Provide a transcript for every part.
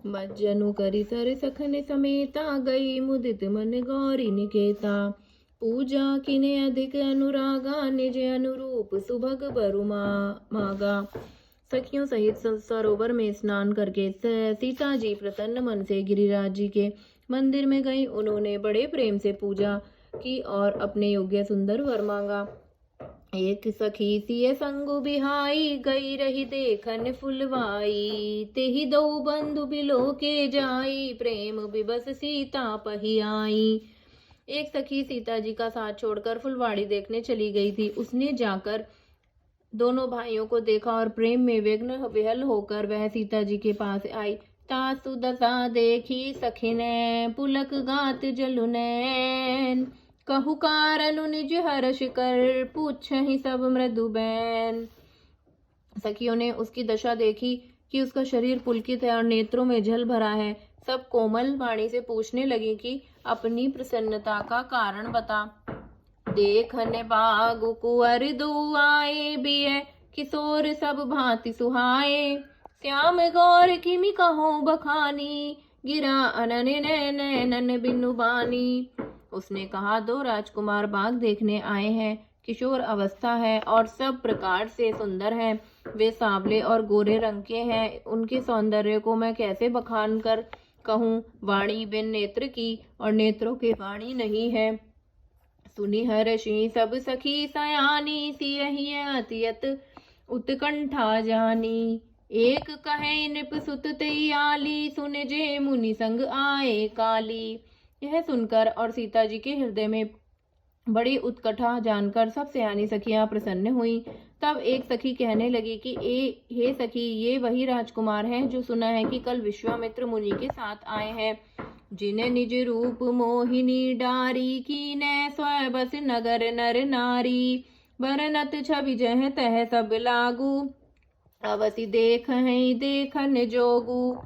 मज्जनु करि सर सखन समेता, गई मुदित मन गौरी निकेता। पूजा किने अधिक अनुरागा, निज अनुरूप सुभग बरु मागा। सखियों सहित सरोवर में स्नान करके सीता जी प्रसन्न मन से गिरिराज जी के मंदिर में गई। उन्होंने बड़े प्रेम से पूजा की और अपने योग्य सुंदर वर मांगा। एक सखी सिय संगु बिहाई, गई रही देखन फुलवाई। तेहि दो बंधु बिलो के जाई, प्रेम विबस सीता पही आई। एक सखी सीता जी का साथ छोड़कर फुलवाड़ी देखने चली गई थी। उसने जाकर दोनों भाइयों को देखा और प्रेम में विघ्न विहल होकर वह सीता जी के पास आई। तासु दशा देखी सखिने, पुलक गात जलुनैन। कहु कारण निज हर्ष कर, पूछहि सब मृदु बैन। सखियों ने उसकी दशा देखी कि उसका शरीर पुलकित है और नेत्रों में जल भरा है। सब कोमल वाणी से पूछने लगी कि अपनी प्रसन्नता का कारण बता। देखन बागु कुंवर दू आए, बिय किशोर सब भांति सुहाए। श्याम गौर किमि कहो बखानी, गिरा अनन नैनन बिनु बानी। उसने कहा, दो राजकुमार बाग देखने आए हैं। किशोर अवस्था है और सब प्रकार से सुंदर हैं। वे सांवले और गोरे रंग के हैं। उनके सौंदर्य को मैं कैसे बखान कर कहूँ। वाणी बिन नेत्र की और नेत्रों के वाणी नहीं है। सुनि हर्षि सब सखी सयानी, सियहि अतियत उत्कंठा जानी। एक कहे नृप सुत तैयाली, सुन जे मुनि संग आए काली। यह सुनकर और सीता जी के हृदय में बड़ी उत्कंठा जानकर सब सयानी सखियां प्रसन्न हुई। तब एक सखी कहने लगी कि हे सखी, ये वही राजकुमार हैं जो सुना है कि कल विश्वामित्र मुनि के साथ आए हैं। जिन्हें निज रूप मोहिनी डारी, कीने स्वय बस नगर नर नारी। बरनत छवि जह तह सब लागू, अवसि देख हैं देखन जोगू।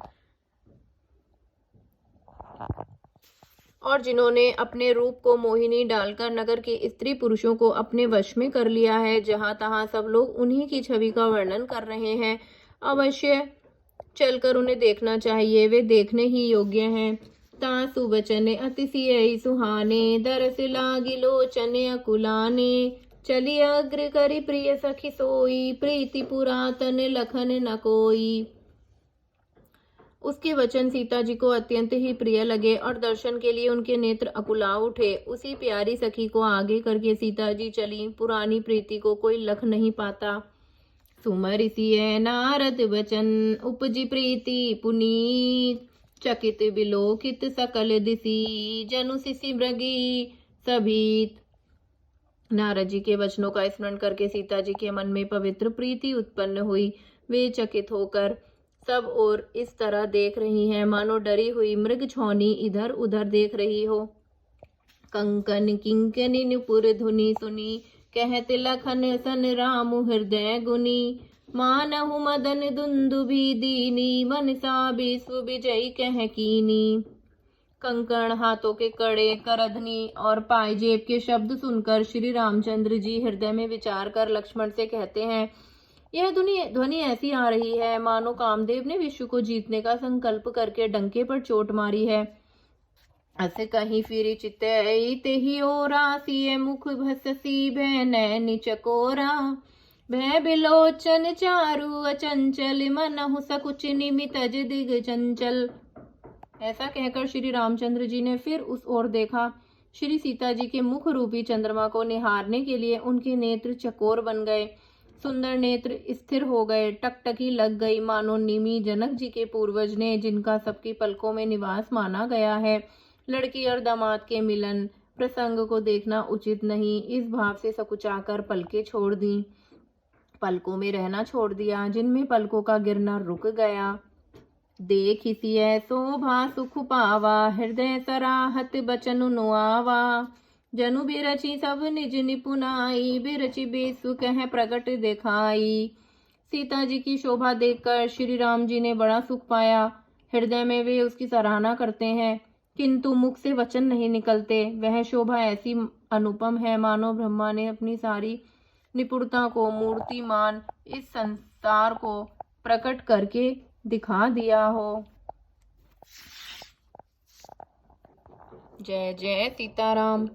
और जिन्होंने अपने रूप को मोहिनी डालकर नगर के स्त्री पुरुषों को अपने वश में कर लिया है। जहां तहां सब लोग उन्हीं की छवि का वर्णन कर रहे हैं। अवश्य चलकर उन्हें देखना चाहिए, वे देखने ही योग्य हैं। तासु बचन अतिशय सुहाने, दरस लागी लोचन अकुलाने। चली अग्र करि प्रिय सखी सोई, प्रीति पुरातन लखन न कोई। उसके वचन सीता जी को अत्यंत ही प्रिय लगे और दर्शन के लिए उनके नेत्र अकुला उठे। उसी प्यारी सखी को आगे करके सीता जी चली। पुरानी प्रीति को कोई लख नहीं पाता। सुमरि सिय नारद वचन, उपजी प्रीति पुनीत। चकित बिलोकित सकल दिसी, जनु सिसी मृगी सभीत। नारद जी के वचनों का स्मरण करके सीता जी के मन में पवित्र प्रीति उत्पन्न हुई। वे चकित होकर सब और इस तरह देख रही हैं मानो डरी हुई मृग छौनी इधर उधर देख रही हो। कंकन किंकनी नुपुर धुनि सुनी, कहत लखन सन राम हृदय गुनी। मानहु मदन दुंदुभि दीनी, मनसा विश्व विजयी कह कीनी। कंकण, हाथों के कड़े, करधनी और पायजेब के शब्द सुनकर श्री रामचंद्र जी हृदय में विचार कर लक्ष्मण से कहते हैं, यह ध्वनि ऐसी आ रही है मानो कामदेव ने विश्व को जीतने का संकल्प करके डंके पर चोट मारी है। अस कहीं फिर चितई तेहि ओरा, सिय मुख भससी भय नैन चकोरा। भय बिलोचन चारु अचंचल, मनहु सकुच निमित दिग चंचल। ऐसा कहकर श्री रामचंद्र जी ने फिर उस ओर देखा। श्री सीता जी के मुख रूपी चंद्रमा को निहारने के लिए उनके नेत्र चकोर बन गए। सुंदर नेत्र स्थिर हो गए, टकटकी लग गई मानो निमि जनक जी के पूर्वज ने, जिनका सबकी पलकों में निवास माना गया है। लड़की और दामाद के मिलन प्रसंग को देखना उचित नहीं, इस भाव से सकुचाकर पलकें छोड़ दी, पलकों में रहना छोड़ दिया, जिनमें पलकों का गिरना रुक गया। देखिसिय शोभा सुख पावा, हृदय सराहत बचन नुआवा। जनु बिरचि सब निज निपुनाई, बिरचि बेसु कह प्रगट दिखाई। सीता जी की शोभा देखकर श्री राम जी ने बड़ा सुख पाया। हृदय में वे उसकी सराहना करते हैं, किंतु मुख से वचन नहीं निकलते। वह शोभा ऐसी अनुपम है मानो ब्रह्मा ने अपनी सारी निपुणता को मूर्तिमान इस संसार को प्रकट करके दिखा दिया हो। जय जय सीताराम।